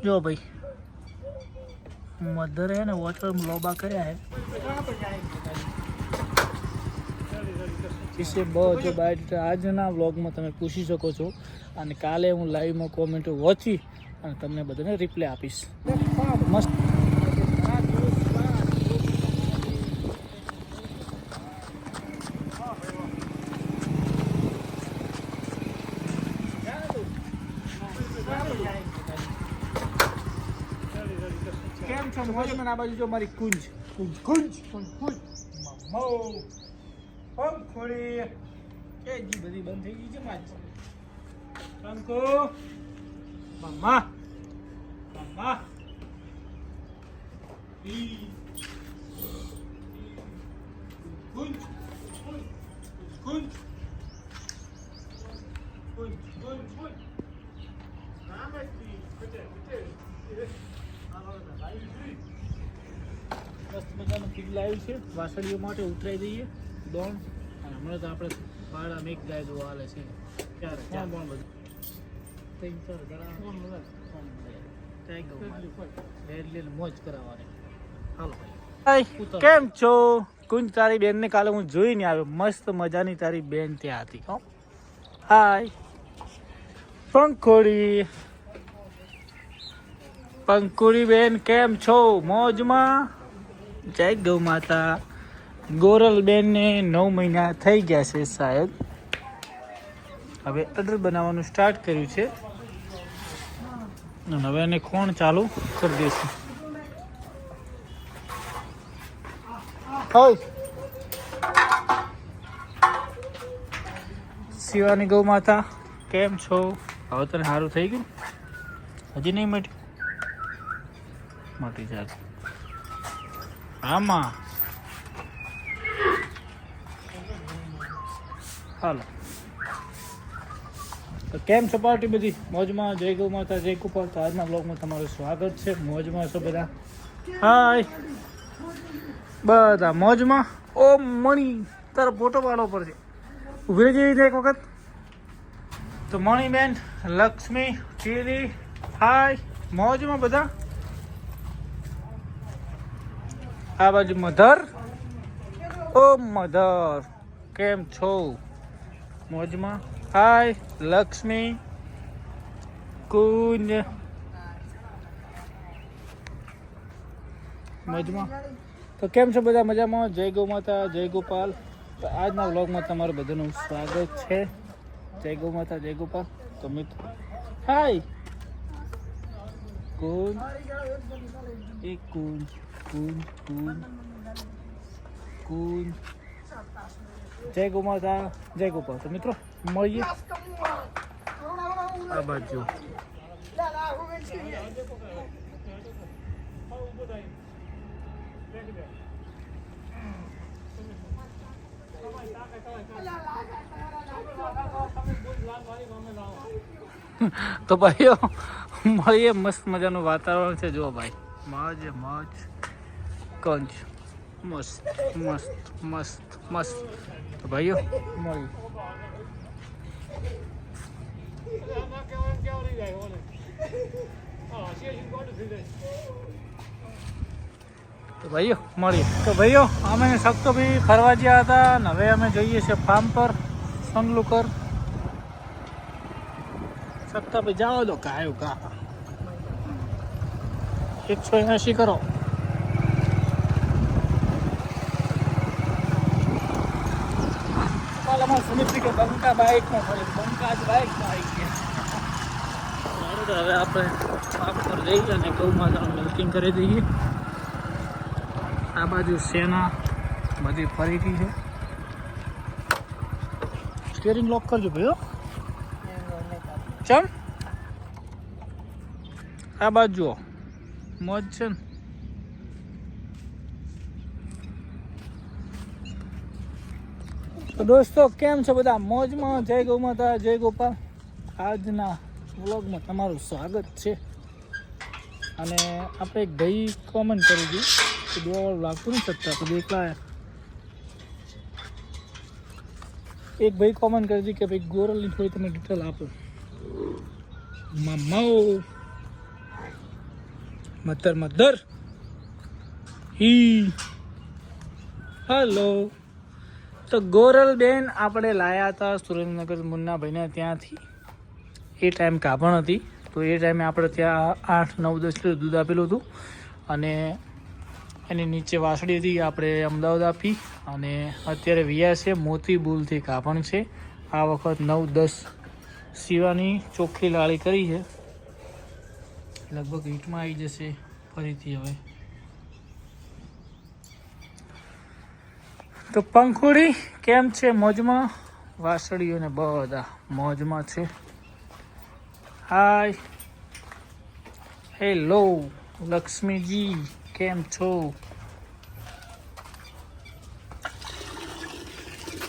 જો ભાઈ મધર है ना वॉटर में लोबा કર્યા है इसे बहुत जो बाइट આજના વ્લોગમાં તમે પૂછી શકો છો અને કાલે હું લાઈવમાં કોમેન્ટ વાંચી અને તમને બધાને રિપ્લાય આપીશ મસ્ત કેમ છો મોજમાં આ બાજુ જો મારી કુંજ કુંજ કુંજ કુંજ મમ્મો પંખોડી એ જી બધી બંધ થઈ ગઈ છે માજ પંખો મમ્મા મમ્મા ઈ કુંજ કુંજ કુંજ કુંજ કુંજ કુંજ રામજી કટે કટે મસ્ત મજાનું પીગલા આવ્યું છે વાસળીઓ માટે ઉતરાઈ દઈએ દોણ અને હમણાં તો આપણે પાડામાં એક ગાય જોવા હાલે છે ક્યારે ક્યાં કોણ બધું ત્રણ ચાર ગળા મોજ કરાવવાની હાલો ભાઈ કેમ છો કુંજ તારી બેનને કાલે હું જોઈને આવ્યો મસ્ત મજાની તારી બેન ત્યાં હતી હો હાય પંખોડી પંકુડી બેન કેમ છો મોજમાં જય ગૌ માતા ગોરલ બેનને 9 મહિના થઈ ગયા છે શાયદ હવે અડર બનાવવાનું સ્ટાર્ટ કર્યું છે અને હવે એને ખોણ ચાલુ કરી દઈશું શિવાની ગૌ માતા કેમ છો હવે તને સારું થઈ ગયું હજી નહીં મટ્યું મોટી જાત આમાં હાલો તો કેમ છો પાર્ટી બધી મોજમાં જય ગૌ માતા જય કુપાલ તો આજના બ્લોગમાં તમારું સ્વાગત છે મોજમાં છો બધા હાય બધા મોજમાં ઓ મણી તારો ફોટો પાડવો પડશે ઉભી જઈ એક વખત તો મણીબેન લક્ષ્મી ચીલી હાય મોજમાં બધા આ બાજુ મધર ઓ મધર કેમ છો મોજમાં હાય લક્ષ્મી કુંજ મોજમાં તો કેમ છો બધા મજામાં જય ગૌ માતા જય ગોપાલ તો આજના વ્લોગમાં તમારું બધાનું સ્વાગત છે જય ગૌ માતા જય ગોપાલ તો મિત્રો હાય કુંજ એક કુંજ કુંજ કુંજ કુંજ જય ગૌ માતા જય ગોપાલ તો મિત્રો મળીએ આ બાજુ તો ભાઈઓ મળીએ મસ્ત મજાનું વાતાવરણ છે જો ભાઈ મોજ મોજ કંજ મસ્ત મસ્ત મસ્ત મસ્ત તો ભાઈઓ મળીએ તો ભાઈઓ મળીએ તો ભાઈઓ અમે સખતો ભાઈ ફરવા ગયા હતા ને હવે અમે જઈએ છીએ ફાર્મ પર સંગલુકર સખતા ભાઈ જાઓ દો કાયું કા 180 કરો સુમિત્રી કે બંકા બાઇકમાં ફરી બંકા જ બાઇકમાં આવી ગયા તો હવે આપણે ફાર્મ પર જઈએ અને ગૌ માતાનું મિલ્કિંગ કરી દઈએ આ બાજુ સેના બધી ફરીથી છે સ્ટીયરિંગ લોક કરજો ભાઈઓ ચમ આ બાજુ મોજ છે ને તો દોસ્તો કેમ છો બધા મોજમાં જય ગૌ માતા જય ગોપાલ આજના વ્લોગમાં તમારું સ્વાગત છે અને આપણે એક ભાઈ કોમેન્ટ કરી હતી કે દોવાળું લાગતું નહીં શકતા તો એકલા એક ભાઈ કોમેન્ટ કરી હતી કે ભાઈ ગોરલની થોડી તમે ડિટેલ આપો મામાઓ મધર હી હલો. તો ગોરલબેન આપણે લાયા હતા સુરેન્દ્રનગર મુન્નાભાઈને ત્યાંથી. એ ટાઈમ કાભણ હતી, તો એ ટાઈમે આપણે ત્યાં 8, 9, 10 લીટર દૂધ આપેલું હતું. અને એની નીચે વાસળી હતી, આપણે અમદાવાદ આપી. અને અત્યારે વિયા છે, મોતી બુલથી કાભણ છે. આ વખત 9-10 સીવાની ચોખ્ખી લાળી કરી છે. લગભગ હીટમાં આવી જશે ફરીથી હવે. તો પંખુડી કેમ છે? મોજમાં? વાસળીઓને બધા મોજમાં છે. હાય હેલો લક્ષ્મીજી, કેમ છો?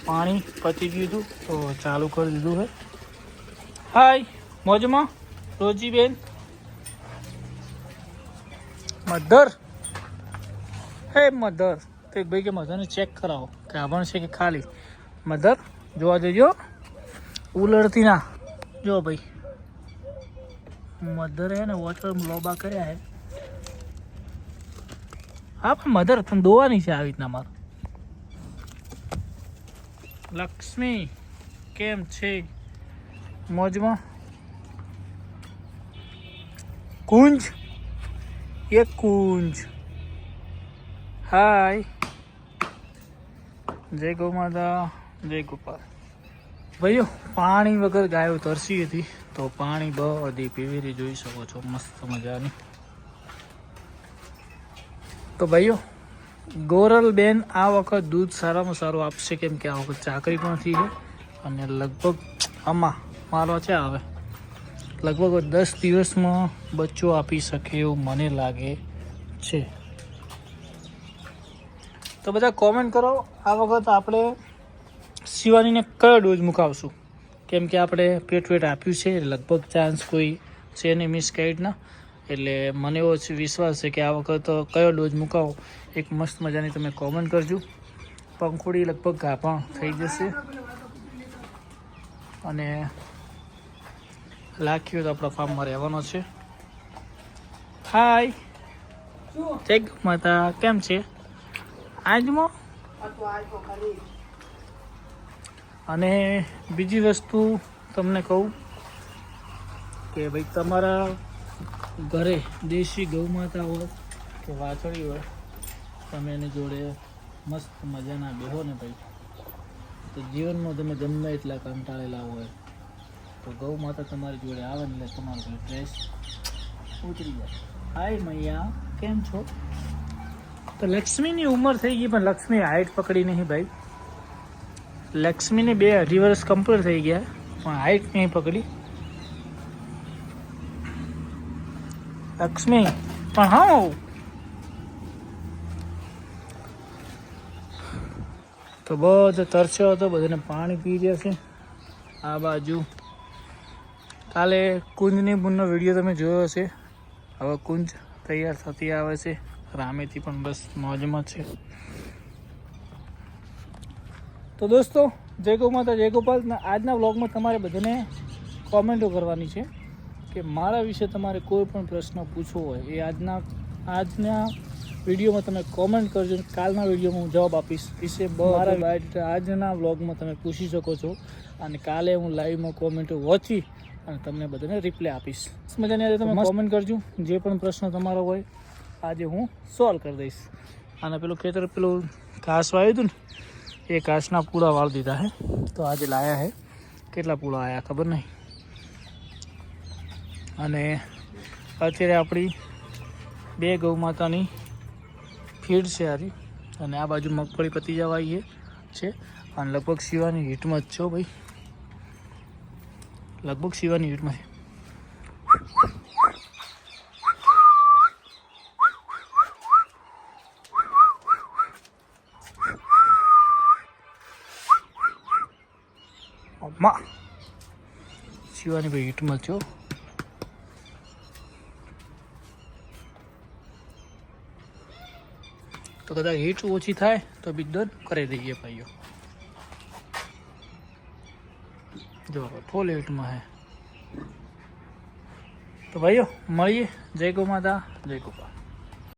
પાણી પતી ગયું હતું તો ચાલુ કરી દીધું હે. હાય મોજમાં રોજીબેન? મધર હે મધર. તો ભાઈ કે મધરને ચેક કરાવો કે આભણ છે કે ખાલી. મધર જોવા દેજો, ઉલળતી ના. જો ભાઈ મધર હે ને વોટર લોબા કર્યા હે. હા પણ મધર તમે દોવાની છે આવી રીતના. મારે લક્ષ્મી કેમ છે? મોજમાં? કુંજ એક કુંજ હાય. જય ગૌ માતા, જય ગોપાલ. ભાઈઓ પાણી વગર ગાયો તરસી હતી, તો પાણી બધી પીવી જોઈ શકો છો, મસ્ત મજાની. તો ભાઈઓ ગોરલબેન આ વખત દૂધ સારામાં સારું આપશે, કેમ કે આ વખત ચાકરી પણ થઈ છે. અને લગભગ આમાં મારો છે હવે લગભગ 10 દિવસમાં બચ્ચો આપી શકે એવું મને લાગે છે. તો બધા કોમેન્ટ કરો આ વખત આપણે શિવાનીને કયો ડોઝ મુકાવશું, કેમ કે આપણે પેટ આપ્યું છે, લગભગ ચાન્સ કોઈ છે નહીં મિસ ગાઈડના. એટલે મને એવો વિશ્વાસ છે કે આ વખત કયો ડોઝ મુકાવો, એક મસ્ત મજાની તમે કોમેન્ટ કરજો. પંખુડી લગભગ ગાભણ થઈ જશે, અને લાખ્યો તો આપણા ફાર્મમાં રહેવાનો છે. હાય જય માતા, કેમ છે આજમાં? અને બીજી વસ્તુ તમને કહું કે ભાઈ તમારા ઘરે દેશી ગૌ માતા હોય કે વાછડી હોય, તમે એની જોડે મસ્ત મજાના બેહો ને ભાઈ, તો જીવનમાં તમે ગમે એટલા કંટાળેલા હોય તો ગૌ માતા તમારી જોડે આવે ને એટલે તમારો સ્ટ્રેસ ઉતરી જાય. હાય મૈયા કેમ છો? તો લક્ષ્મીની ઉંમર થઈ ગઈ પણ લક્ષ્મી હાઈટ પકડી નહીં ભાઈ. લક્ષ્મીને 2-2.5 વર્ષ કમ્પ્લીટ થઈ ગયા પણ હાઈટ નહીં પકડી લક્ષ્મી. પણ હા તો બધો તરસ્યો હતો, બધાને પાણી પી જશે. આ બાજુ કાલે કુંજની બુનનો વિડીયો તમે જોયો હશે. હવે કુંજ તૈયાર થતી આવે છે, રામેથી પણ બસ મોજમાં છે. તો દોસ્તો જય ગૌ માતા, જય ગોપાલ. આજના વ્લોગમાં તમારે બધાને કોમેન્ટો કરવાની છે કે મારા વિશે તમારે કોઈ પણ પ્રશ્ન પૂછવો હોય એ આજના વિડીયોમાં તમે કોમેન્ટ કરજો. કાલના વિડીયોમાં હું જવાબ આપીશ. વિશે મારા આજના વ્લોગમાં તમે પૂછી શકો છો, અને કાલે હું લાઈવમાં કોમેન્ટો વાંચી અને તમને બધાને રિપ્લાય આપીશ. મજાની આજે તમે કોમેન્ટ કરજો, જે પણ પ્રશ્ન તમારો હોય આજે હું સોલ્વ કરી દઈશ. અને પેલું ખેતર પેલું ઘાસ વાવ્યું હતું ને, એ ઘાસના પૂળા વાળી દીધા હે. તો આજે લાયા હે, કેટલા પૂળા આવ્યા ખબર નહીં. અને અત્યારે આપણી 2 ગૌ માતાની ફીડ છે આરી. અને આ બાજુ મગફળી પતી જવા આવી છે, અને લગભગ શિવાની હીટમાં જ છો ભાઈ, લગભગ શિવાની હીટમાં છે. અમ્મા શિવાની ભાઈ હીટમાં છો. તો કદાચ હીટ ઓછી થાય તો બીજું કરી દઈએ ભાઈઓ. જો ફૂલ હીટમાં હે. તો તો ભાઈઓ મળીએ. જય ગૌ માતા, જય ગોપાલ.